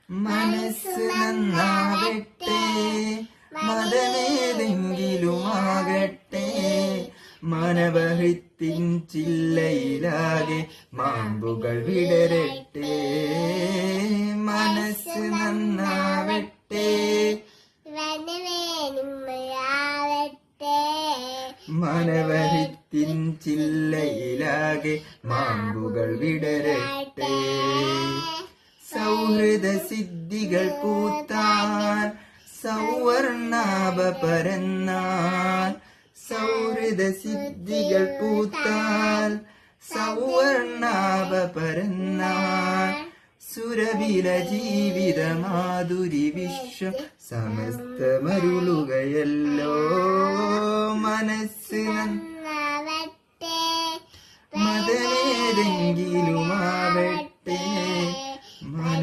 മനസ്സ് നന്നാവട്ടെ, മതമേതെങ്കിലുമാകട്ടെ, മനവഹൃത്തിൻ ചില്ലയിലാകെ മാമ്പുകൾ വിടരട്ടെ. മനസ്സ് നന്നാവട്ടെ, മനവഹൃത്തിൻ ചില്ലയിലാകെ മാമ്പുകൾ വിടരട്ടെ. സൗഹൃദ സിദ്ധികൾ പൂത്താൽ സൗവർണാഭ പരന്നാൽ, സൗഹൃദ സിദ്ധികൾ പൂത്താൽ സൗവർണാഭ പരന്നാൽ, സുരവില ജീവിത മാധുരി വിശ്വം സമസ്തമരുളുകയല്ലോ. മനസ്സ് നന്നാവട്ടെ, മതമേതെങ്കിലുമാവട്ടെ.